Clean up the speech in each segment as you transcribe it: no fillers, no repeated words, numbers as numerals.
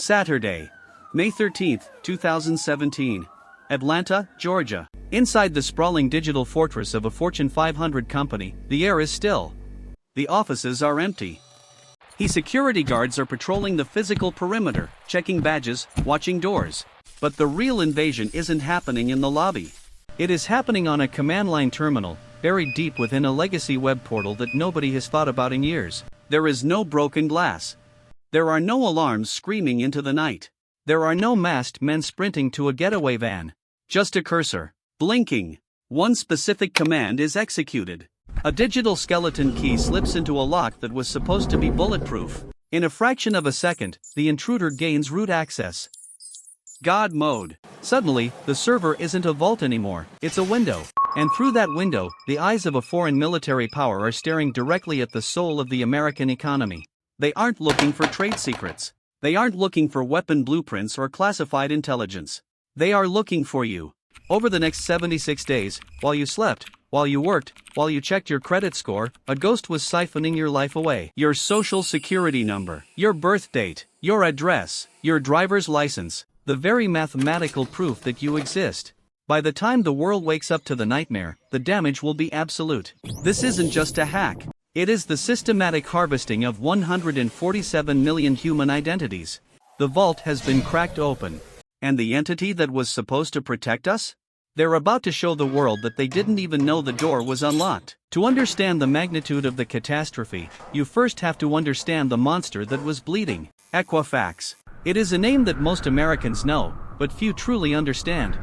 Saturday, May 13, 2017. Atlanta, Georgia. Inside the sprawling digital fortress of a Fortune 500 company, the air is still. The offices are empty. Security guards are patrolling the physical perimeter, checking badges, watching doors. But the real invasion isn't happening in the lobby. It is happening on a command line terminal, buried deep within a legacy web portal that nobody has thought about in years. There is no broken glass. There are no alarms screaming into the night. There are no masked men sprinting to a getaway van. Just a cursor, blinking. One specific command is executed. A digital skeleton key slips into a lock that was supposed to be bulletproof. In a fraction of a second, the intruder gains root access. God mode. Suddenly, the server isn't a vault anymore, it's a window. And through that window, the eyes of a foreign military power are staring directly at the soul of the American economy. They aren't looking for trade secrets. They aren't looking for weapon blueprints or classified intelligence. They are looking for you. Over the next 76 days, while you slept, while you worked, while you checked your credit score, a ghost was siphoning your life away. Your social security number, your birth date, your address, your driver's license, the very mathematical proof that you exist. By the time the world wakes up to the nightmare, the damage will be absolute. This isn't just a hack. It is the systematic harvesting of 147 million human identities. The vault has been cracked open. And the entity that was supposed to protect us? They're about to show the world that they didn't even know the door was unlocked. To understand the magnitude of the catastrophe, you first have to understand the monster that was bleeding. Equifax. It is a name that most Americans know, but few truly understand.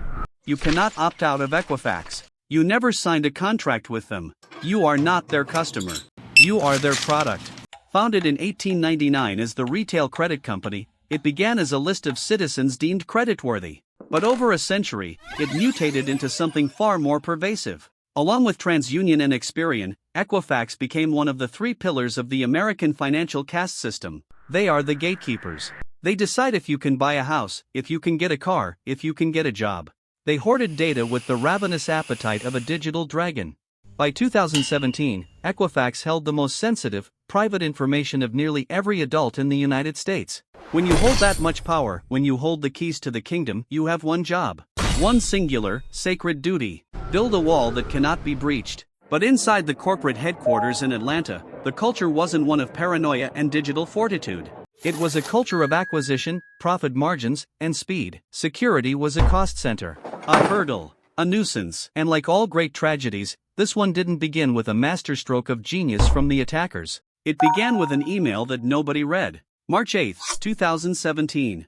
You cannot opt out of Equifax. You never signed a contract with them. You are not their customer. You are their product. Founded in 1899 as the retail credit company, it began as a list of citizens deemed creditworthy. But over a century, it mutated into something far more pervasive. Along with TransUnion and Experian, Equifax became one of the three pillars of the American financial caste system. They are the gatekeepers. They decide if you can buy a house, if you can get a car, if you can get a job. They hoarded data with the ravenous appetite of a digital dragon. By 2017, Equifax held the most sensitive, private information of nearly every adult in the United States. When you hold that much power, when you hold the keys to the kingdom, you have one job. One singular, sacred duty. Build a wall that cannot be breached. But inside the corporate headquarters in Atlanta, the culture wasn't one of paranoia and digital fortitude. It was a culture of acquisition, profit margins, and speed. Security was a cost center. A hurdle. A nuisance. And like all great tragedies, this one didn't begin with a masterstroke of genius from the attackers. It began with an email that nobody read. March 8, 2017.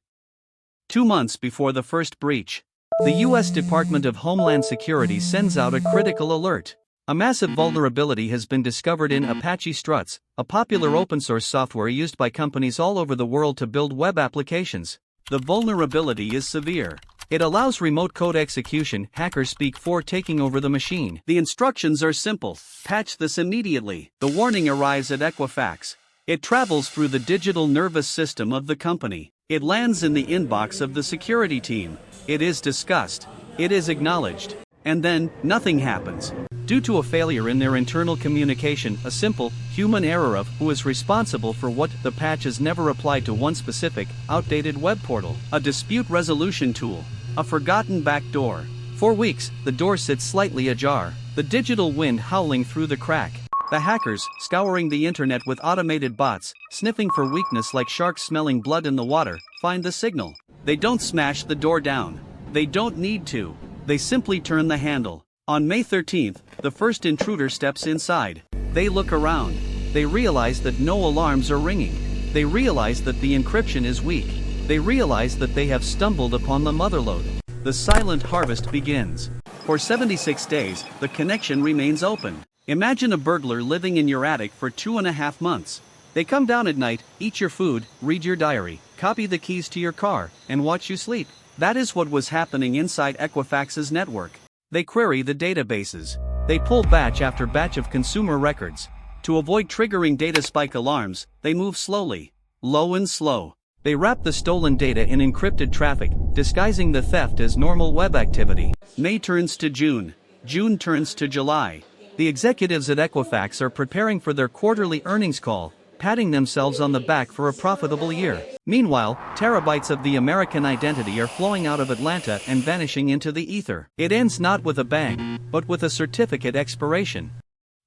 2 months before the first breach. The U.S. Department of Homeland Security sends out a critical alert. A massive vulnerability has been discovered in Apache Struts, a popular open-source software used by companies all over the world to build web applications. The vulnerability is severe. It allows remote code execution, hacker speak, for taking over the machine. The instructions are simple. Patch this immediately. The warning arrives at Equifax. It travels through the digital nervous system of the company. It lands in the inbox of the security team. It is discussed. It is acknowledged. And then, nothing happens. Due to a failure in their internal communication, a simple, human error of who is responsible for what, the patch is never applied to one specific, outdated web portal. A dispute resolution tool. A forgotten backdoor. For weeks, the door sits slightly ajar, the digital wind howling through the crack. The hackers, scouring the internet with automated bots, sniffing for weakness like sharks smelling blood in the water, find the signal. They don't smash the door down. They don't need to. They simply turn the handle. On May 13th, the first intruder steps inside. They look around. They realize that no alarms are ringing. They realize that the encryption is weak. They realize that they have stumbled upon the motherlode. The silent harvest begins. For 76 days, the connection remains open. Imagine a burglar living in your attic for 2.5 months. They come down at night, eat your food, read your diary, copy the keys to your car, and watch you sleep. That is what was happening inside Equifax's network. They query the databases. They pull batch after batch of consumer records. To avoid triggering data spike alarms, they move slowly. Low and slow. They wrap the stolen data in encrypted traffic, disguising the theft as normal web activity. May turns to June. June turns to July. The executives at Equifax are preparing for their quarterly earnings call. patting themselves on the back for a profitable year. Meanwhile, terabytes of the American identity are flowing out of Atlanta and vanishing into the ether. It ends not with a bang, but with a certificate expiration.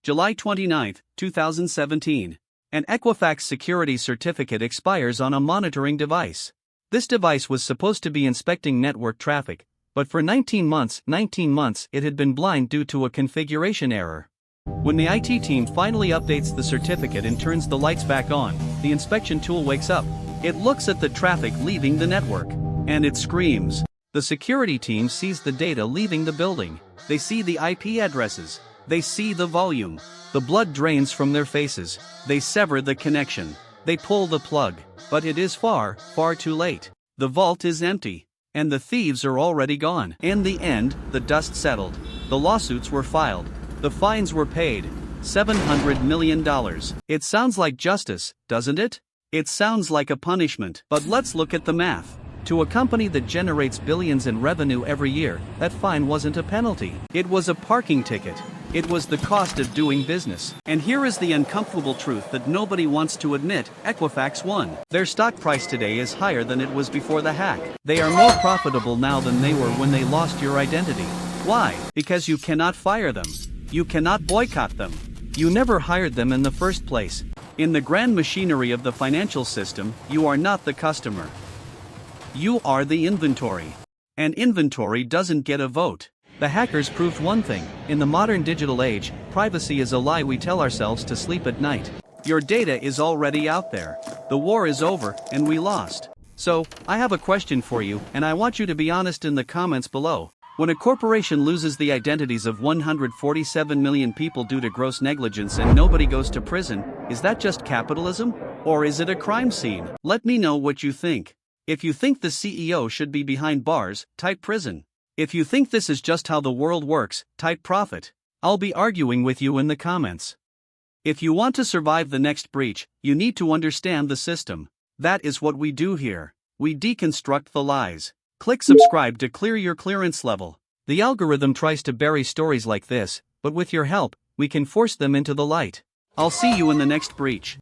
July 29, 2017. An Equifax security certificate expires on a monitoring device. This device was supposed to be inspecting network traffic, but for 19 months it had been blind due to a configuration error. When the IT team finally updates the certificate and turns the lights back on, the inspection tool wakes up. It looks at the traffic leaving the network, and it screams. The security team sees the data leaving the building. They see the IP addresses. They see the volume. The blood drains from their faces. They sever the connection. They pull the plug. But it is far too late. The vault is empty. And the thieves are already gone. In the end, the dust settled. The lawsuits were filed. The fines were paid. $700 million. It sounds like justice, doesn't it? It sounds like a punishment. But let's look at the math. To a company that generates billions in revenue every year, that fine wasn't a penalty. It was a parking ticket. It was the cost of doing business. And here is the uncomfortable truth that nobody wants to admit: Equifax won. Their stock price today is higher than it was before the hack. They are more profitable now than they were when they lost your identity. Why? Because you cannot fire them. You cannot boycott them. You never hired them in the first place. In the grand machinery of the financial system, you are not the customer. You are the inventory. And inventory doesn't get a vote. The hackers proved one thing: in the modern digital age, privacy is a lie we tell ourselves to sleep at night. Your data is already out there. The war is over, and we lost. So, I have a question for you, and I want you to be honest in the comments below. When a corporation loses the identities of 147 million people due to gross negligence and nobody goes to prison, is that just capitalism? Or is it a crime scene? Let me know what you think. If you think the CEO should be behind bars, type prison. If you think this is just how the world works, type profit. I'll be arguing with you in the comments. If you want to survive the next breach, you need to understand the system. That is what we do here. We deconstruct the lies. Click subscribe to clear your clearance level. The algorithm tries to bury stories like this, but with your help, we can force them into the light. I'll see you in the next breach.